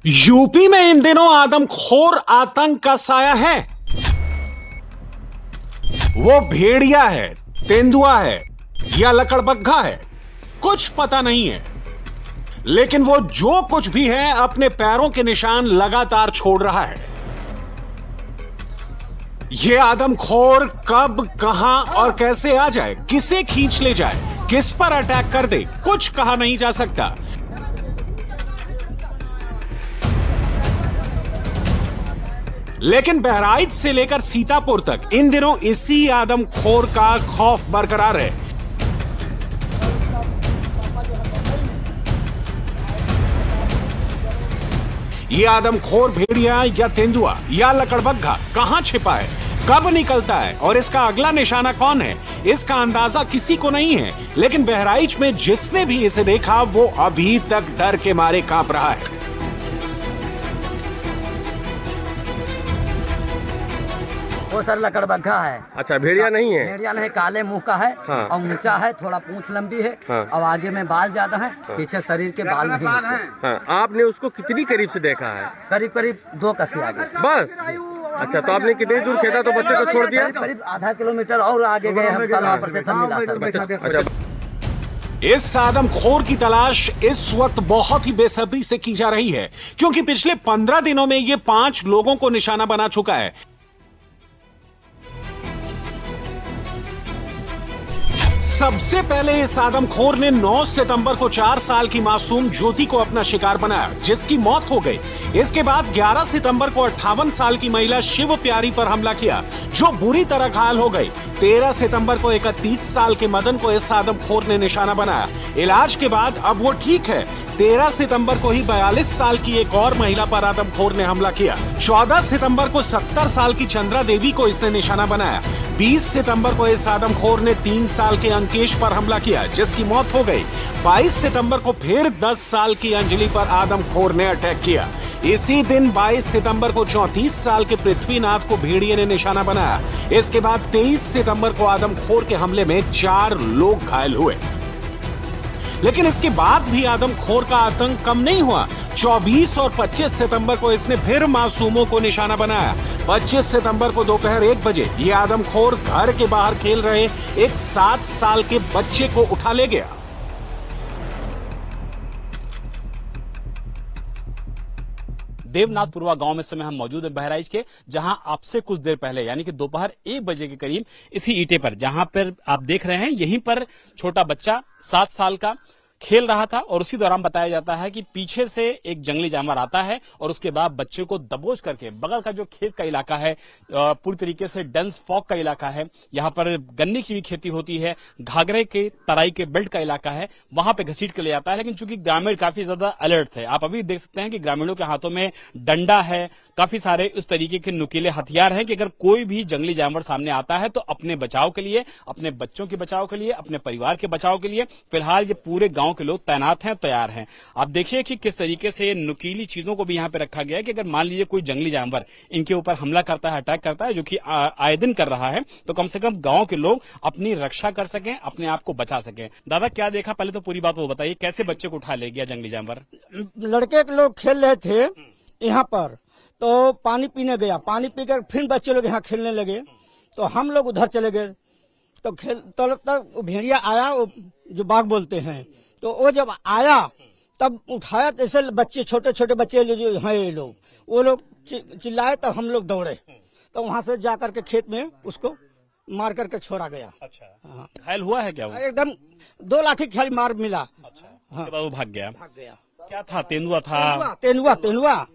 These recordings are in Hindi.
यूपी में इन दिनों आदमखोर आतंक का साया है। वो भेड़िया है, तेंदुआ है या लकड़बग्घा है, कुछ पता नहीं है, लेकिन वो जो कुछ भी है अपने पैरों के निशान लगातार छोड़ रहा है। ये आदमखोर कब, कहां और कैसे आ जाए, किसे खींच ले जाए, किस पर अटैक कर दे, कुछ कहा नहीं जा सकता। लेकिन बहराइच से लेकर सीतापुर तक इन दिनों इसी आदमखोर का खौफ बरकरार है। ये आदमखोर भेड़िया या तेंदुआ या लकड़बग्घा कहां छिपा है, कब निकलता है और इसका अगला निशाना कौन है, इसका अंदाजा किसी को नहीं है। लेकिन बहराइच में जिसने भी इसे देखा वो अभी तक डर के मारे कांप रहा है। वो सर लकड़बग्घा है। अच्छा, भेड़िया नहीं है? भेड़िया नहीं, काले मुंह का है। हाँ। और ऊंचा है, थोड़ा पूंछ लंबी है। हाँ। और आगे में बाल ज्यादा है। हाँ। पीछे शरीर के बाल नहीं है। हाँ, आपने उसको कितनी करीब से देखा है? करीब करीब 2 कसी आगे से। बस? अच्छा, तो आपने कितनी दूर खेदा तो बच्चे को छोड़ दिया? करीब आधा किलोमीटर और आगे गए हम, कल वहाँ पर से तब मिला सर। अच्छा, इस आदमखोर की तलाश इस वक्त बहुत ही बेसब्री से की जा रही है, क्योंकि पिछले 15 दिनों में ये 5 लोगों को निशाना बना चुका है। सबसे पहले इस आदमखोर ने 9 सितंबर को 4 साल की मासूम ज्योति को अपना शिकार बनाया, जिसकी मौत हो गई। इसके बाद 11 सितंबर को 58 साल की महिला शिव प्यारी पर हमला किया, जो बुरी तरह घायल हो गई। 13 सितंबर को 31 साल के मदन को इस आदमखोर ने निशाना बनाया। इलाज के बाद अब वो ठीक है। 13 सितंबर को ही 42 साल की एक और महिला पर आदमखोर ने हमला किया। 14 सितंबर को 70 साल की चंद्रा देवी को इसने निशाना बनाया। 20 सितंबर को इस आदमखोर ने 3 साल के अंकेश पर हमला किया, जिसकी मौत हो गई। 22 सितंबर को फिर 10 साल की अंजलि पर आदमखोर ने अटैक किया। इसी दिन 22 सितंबर को 34 साल के पृथ्वीनाथ को भेड़िए ने निशाना बनाया। इसके बाद 23 सितंबर को आदमखोर के हमले में 4 लोग घायल हुए। लेकिन इसके बाद भी आदमखोर का आतंक कम नहीं हुआ। 24 और 25 सितंबर को इसने फिर मासूमों को निशाना बनाया। 25 सितंबर को दोपहर 1 बजे ये आदमखोर घर के बाहर खेल रहे एक 7 साल के बच्चे को उठा ले गया। देवनाथपुरवा गांव में इस समय हम मौजूद हैं बहराइच के, जहां आपसे कुछ देर पहले यानी कि दोपहर 1 बजे के करीब इसी ईंटे पर, जहां पर आप देख रहे हैं, यहीं पर छोटा बच्चा 7 साल का खेल रहा था। और उसी दौरान बताया जाता है कि पीछे से एक जंगली जानवर आता है और उसके बाद बच्चे को दबोच करके, बगल का जो खेत का इलाका है, पूरी तरीके से डेंस फॉग का इलाका है, यहाँ पर गन्ने की भी खेती होती है, घाघरे के तराई के बेल्ट का इलाका है, वहां पे घसीट के ले जाता है। लेकिन चूंकि ग्रामीण काफी ज्यादा अलर्ट थे, आप अभी देख सकते हैं कि ग्रामीणों के हाथों में डंडा है, काफी सारे उस तरीके के नुकीले हथियार हैं कि अगर कोई भी जंगली जानवर सामने आता है तो अपने बचाव के लिए, अपने बच्चों के बचाव के लिए, अपने परिवार के बचाव के लिए फिलहाल ये पूरे गांव के लोग तैनात हैं, तैयार हैं। आप देखिए कि किस तरीके से नुकीली चीजों को भी यहाँ पे रखा गया है कि अगर मान लीजिए कोई जंगली जानवर इनके ऊपर हमला करता है, अटैक करता है, जो कि आए दिन कर रहा है, तो कम से कम गांव के लोग अपनी रक्षा कर सकें, अपने आप को बचा सकें। दादा, क्या देखा, पहले तो पूरी बात वो बताइए, कैसे बच्चे को उठा ले गया जंगली जानवर? लड़के के लोग खेल रहे थे यहाँ पर, तो पानी पीने गया, पानी पीकर फिर बच्चे लोग यहाँ खेलने लगे, तो हम लोग उधर चले गए। तो तब तक भेड़िया आया, वो जो बाघ बोलते हैं, तो वो जब आया तब उठाया, जैसे बच्चे, छोटे छोटे बच्चे जो हैं ये लोग, वो लोग चिल्लाए, तब हम लोग दौड़े, तो वहां से जा करके खेत में उसको मार करके छोड़ा गया। अच्छा, हाँ। घायल हुआ है क्या वो? एकदम 2 लाठी खाली मार मिला। अच्छा, उसके बाद वो भाग गया? भाग गया। क्या था, तेंदुआ था? तेंदुआ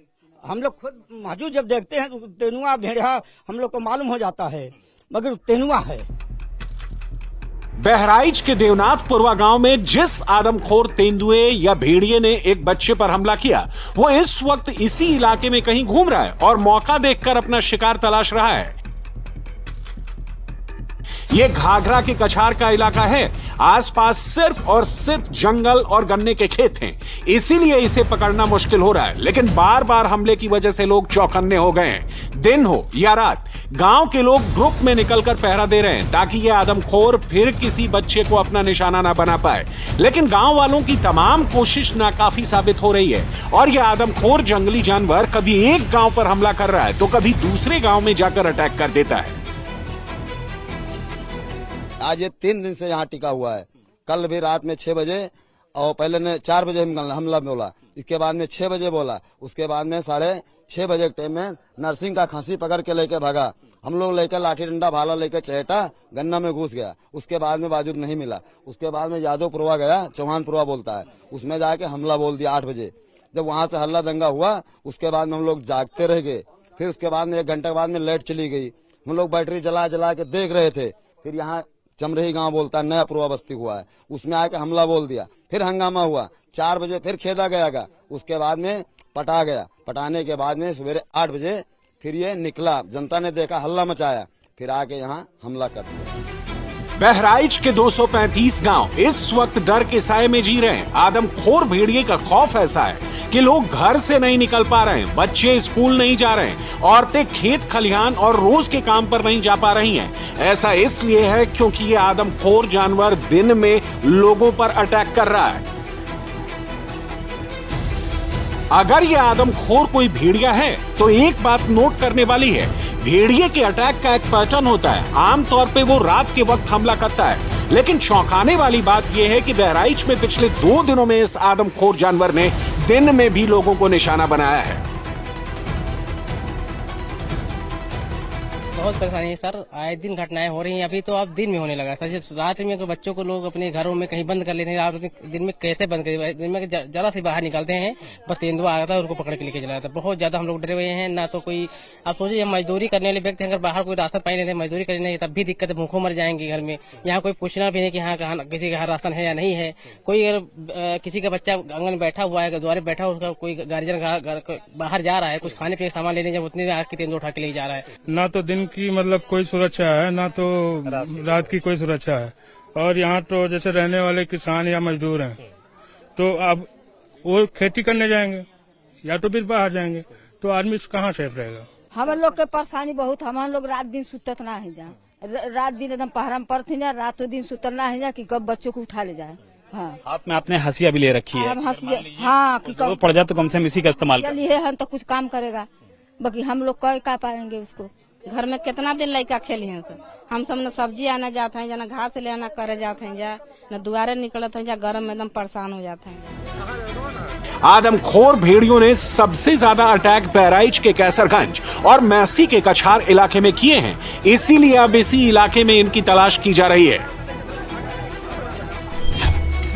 हम लोग खुद मौजूद जब देखते हैं तो तेंदुआ भेड़िया हम लोग को मालूम हो जाता है, मगर तेंदुआ है। बहराइच के देवनाथपुरवा गांव में जिस आदमखोर तेंदुए या भेड़िए ने एक बच्चे पर हमला किया, वो इस वक्त इसी इलाके में कहीं घूम रहा है और मौका देखकर अपना शिकार तलाश रहा है। ये घाघरा के कछार का इलाका है। आसपास सिर्फ और सिर्फ जंगल और गन्ने के खेत हैं, इसीलिए इसे पकड़ना मुश्किल हो रहा है। लेकिन बार बार हमले की वजह से लोग चौकन्ने हो गए हैं। दिन हो या रात, गांव के लोग ग्रुप में निकलकर पहरा दे रहे हैं ताकि ये आदमखोर फिर किसी बच्चे को अपना निशाना ना बना पाए। लेकिन गांव वालों की तमाम कोशिश नाकाफी साबित हो रही है और ये आदमखोर जंगली जानवर कभी एक गांव पर हमला कर रहा है तो कभी दूसरे गांव में जाकर अटैक कर देता है। आज ये 3 दिन से यहाँ टिका हुआ है। कल भी रात में 6 बजे और पहले ने 4 बजे हमला बोला, इसके बाद में 6 बजे बोला, उसके बाद में 6:30 बजे के टाइम में नरसिंह का खांसी पकड़ के लेके भागा। हम लोग लेकर लाठी डंडा भाला लेकर चहेटा गन्ना में घुस गया। उसके बाद में बावजूद नहीं मिला। उसके बाद में यादवपुरवा गया, चौहानपुरवा बोलता है, उसमें जाके हमला बोल दिया 8 बजे। जब वहां से हल्ला दंगा हुआ उसके बाद में हम लोग जागते रह गए। फिर उसके बाद में 1 घंटे बाद में लाइट चली गई। हम लोग बैटरी जला जला के देख रहे थे। फिर यहाँ चमरही गांव बोलता है, नया पुरवा बस्ती हुआ है, उसमें आके हमला बोल दिया। फिर हंगामा हुआ। 4 बजे फिर खेदा गया। उसके बाद में पटा गया। पटाने के बाद में सवेरे 8 बजे फिर ये निकला। जनता ने देखा, हल्ला मचाया, फिर आके यहाँ हमला कर दिया। बहराइच के 235 गांव इस वक्त डर के साए में जी रहे हैं। आदमखोर भेड़िए का खौफ ऐसा है कि लोग घर से नहीं निकल पा रहे हैं, बच्चे स्कूल नहीं जा रहे हैं, औरतें खेत खलिहान और रोज के काम पर नहीं जा पा रही हैं। ऐसा इसलिए है क्योंकि ये आदमखोर जानवर दिन में लोगों पर अटैक कर रहा है। अगर ये आदमखोर कोई भेड़िया है तो एक बात नोट करने वाली है, भेड़िए के अटैक का एक पैटर्न होता है। आमतौर पे वो रात के वक्त हमला करता है, लेकिन चौंकाने वाली बात यह है कि बहराइच में पिछले 2 दिनों में इस आदमखोर जानवर ने दिन में भी लोगों को निशाना बनाया है। बहुत परेशानी है सर, आए दिन घटनाएं हो रही हैं। अभी तो अब दिन में होने लगा सर। रात में अगर बच्चों को लोग अपने घरों में कहीं बंद कर लेते हैं, रात दिन में कैसे बंद कर, दिन में जरा से बाहर निकलते हैं, बस तेंदुआ आता है उसको पकड़ के लेके चला जाता है। बहुत ज्यादा हम लोग डरे हुए हैं। ना तो कोई, आप सोचिए मजदूरी करने वाले व्यक्ति अगर बाहर कोई राशन पानी लेते हैं, मजदूरी करने तब भी दिक्कत है, भूखों मर जाएंगे घर में। यहाँ कोई पूछना भी नहीं कि हाँ किसी के यहाँ राशन है या नहीं है। कोई अगर किसी का बच्चा आंगन में बैठा हुआ है, द्वारे बैठा हुआ, उसका कोई गार्जियन बाहर जा रहा है कुछ खाने पीने का सामान लेने, जब उतनी आग की तेंदुआ उठा के ले जा रहा है। ना तो दिन की मतलब कोई सुरक्षा है, ना तो रात की कोई सुरक्षा है। और यहाँ तो जैसे रहने वाले किसान या मजदूर हैं तो अब वो खेती करने जाएंगे या तो फिर बाहर जाएंगे, तो आदमी कहाँ सेफ रहेगा। हम लोग के परेशानी बहुत, हम लोग रात दिन सुतत ना है जा, रात दिन एकदम पहरा में पड़ते जा, रातों दिन सुतल ना है जा कि कब बच्चों को उठा ले जाए। हाँ, हाथ में आपने हंसिया भी ले रखी है। हाँ, कि कब पड़ जाए तो कम से कम इसी का इस्तेमाल लिए हम तो कुछ काम करेगा, बाकी हम लोग कर पाएंगे उसको। घर में कितना दिन लड़का खेली हैं सर। हम सब न सब्जी आना जाते हैं, ना घास ले आना करे जाते हैं, जा न दुआरे निकलते हैं, जा गर्म में एकदम परेशान हो जाते हैं। आदमखोर भेड़ियों ने सबसे ज्यादा अटैक बहराइच के कैसरगंज और मैसी के कछार इलाके में किए हैं, इसीलिए अब इसी इलाके में इनकी तलाश की जा रही है।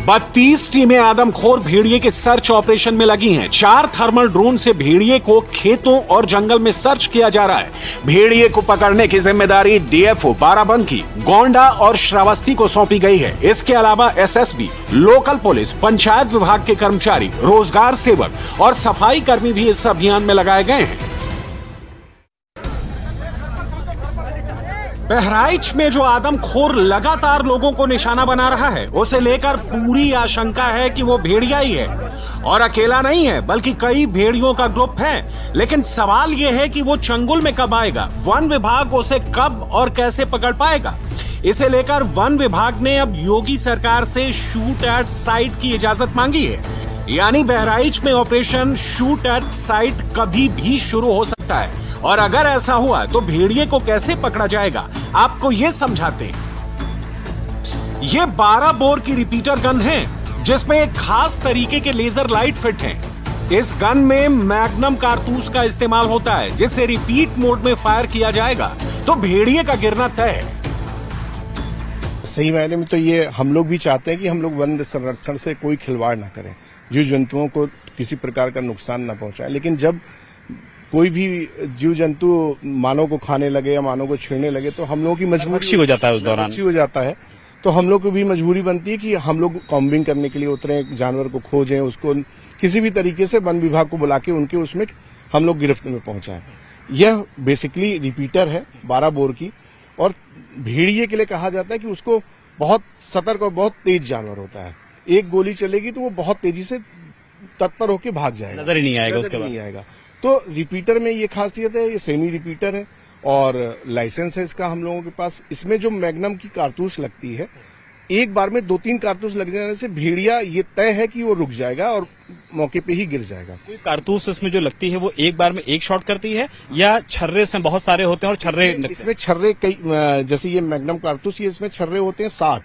32 टीमें आदमखोर भेड़िए के सर्च ऑपरेशन में लगी हैं। 4 थर्मल ड्रोन से भेड़िए को खेतों और जंगल में सर्च किया जा रहा है। भेड़िए को पकड़ने की जिम्मेदारी डीएफओ बाराबंकी, गोंडा और श्रावस्ती को सौंपी गई है। इसके अलावा एसएसबी, लोकल पुलिस, पंचायत विभाग के कर्मचारी, रोजगार सेवक और सफाई कर्मी भी इस अभियान में लगाए गए हैं। बहराइच में जो आदमखोर लगातार लोगों को निशाना बना रहा है, उसे लेकर पूरी आशंका है कि वो भेड़िया ही है और अकेला नहीं है, बल्कि कई भेड़ियों का ग्रुप है। लेकिन सवाल यह है कि वो चंगुल में कब आएगा, वन विभाग उसे कब और कैसे पकड़ पाएगा। इसे लेकर वन विभाग ने अब योगी सरकार से शूट एट साइट की इजाजत मांगी है, यानी बहराइच में ऑपरेशन शूट एट साइट कभी भी शुरू हो सकता है। और अगर ऐसा हुआ तो भेड़िए को कैसे पकड़ा जाएगा, आपको ये समझाते हैं। ये 12 बोर की रिपीटर गन है, जिसमें एक खास तरीके के लेजर लाइट फिट हैं। इस गन में मैग्नम कारतूस का इस्तेमाल होता है, जिसे रिपीट मोड में फायर किया जाएगा तो भेड़िए का गिरना तय है। सही मायने में तो ये हम लोग भी चाहते हैं कि हम लोग वन संरक्षण से कोई खिलवाड़ ना करें, जीव जंतुओं को किसी प्रकार का नुकसान ना पहुंचाए। लेकिन जब कोई भी जीव जंतु मानव को खाने लगे या मानव को छेड़ने लगे तो हम लोगों की मजबूरी हो जाता है, उस दौरान हो जाता है। तो हम लोग को भी मजबूरी बनती है कि हम लोग कॉम्बिंग करने के लिए उतरे, जानवर को खोजें, उसको किसी भी तरीके से वन विभाग को बुला के उनके उसमें हम लोग गिरफ्त में पहुंचाएं। यह बेसिकली रिपीटर है 12 बोर की, और भेड़िए के लिए कहा जाता है कि उसको बहुत सतर्क और बहुत तेज जानवर होता है। एक गोली चलेगी तो वो बहुत तेजी से तत्पर होकर भाग जाएगा, नजर ही नहीं आएगा, नजर उसके बाद नहीं आएगा। तो रिपीटर में ये खासियत है, ये सेमी रिपीटर है और लाइसेंस है इसका हम लोगों के पास। इसमें जो मैग्नम की कारतूस लगती है, एक बार में 2-3 कारतूस लग जाने से भेड़िया ये तय है कि वो रुक जाएगा और मौके पे ही गिर जाएगा। कोई कारतूस इसमें जो लगती है वो एक बार में एक शॉट करती है या छर्रे से बहुत सारे होते हैं और छर्रे इसमें छर्रे कई, जैसे ये मैग्नम कारतूस, ये इसमें छर्रे होते हैं 60।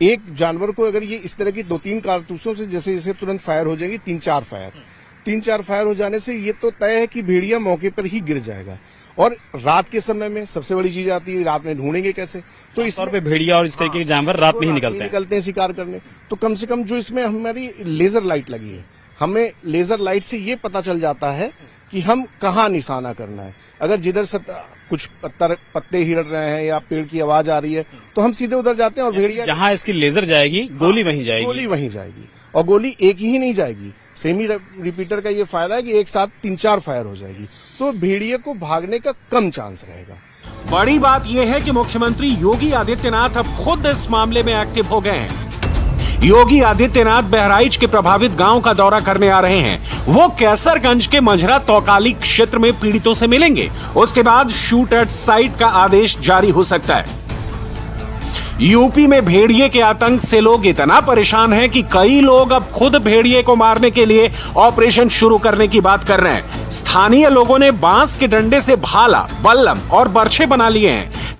एक जानवर को अगर ये इस तरह की 2-3 कारतूसों से जैसे जैसे तुरंत फायर हो जाएगी, 3-4 फायर हो जाने से ये तो तय है कि भेड़िया मौके पर ही गिर जाएगा। और रात के समय में सबसे बड़ी चीज आती है, रात में ढूंढेंगे कैसे, तो इस तौर पे भेड़िया और इस तरीके के जानवर रात में ही निकलते हैं शिकार करने। तो कम से कम जो इसमें हमारी लेजर लाइट लगी है, हमें लेजर लाइट से ये पता चल जाता है कि हम कहाँ निशाना करना है। अगर जिधर से कुछ पत्ते हिल रहे हैं या पेड़ की आवाज आ रही है तो हम सीधे उधर जाते हैं और भेड़िया जहां इसकी लेजर जाएगी गोली वहीं जाएगी। और गोली एक ही नहीं जाएगी। सेमी रिपीटर का ये फायदा है कि एक साथ 3-4 फायर हो जाएगी, तो भेड़िए को भागने का कम चांस रहेगा। बड़ी बात यह है कि मुख्यमंत्री योगी आदित्यनाथ अब खुद इस मामले में एक्टिव हो गए हैं। योगी आदित्यनाथ बहराइच के प्रभावित गांव का दौरा करने आ रहे हैं। वो कैसरगंज के मंझरा तौकाली क्षेत्र में पीड़ितों से मिलेंगे। उसके बाद शूट एट साइट का आदेश जारी हो सकता है। यूपी में भेड़िए के आतंक से लोग इतना परेशान हैं कि कई लोग अब खुद भेड़िए को मारने के लिए ऑपरेशन शुरू करने की बात कर रहे हैं। स्थानीय लोगों ने बांस के डंडे से भाला, बल्लम और बर्छे बना लिए हैं।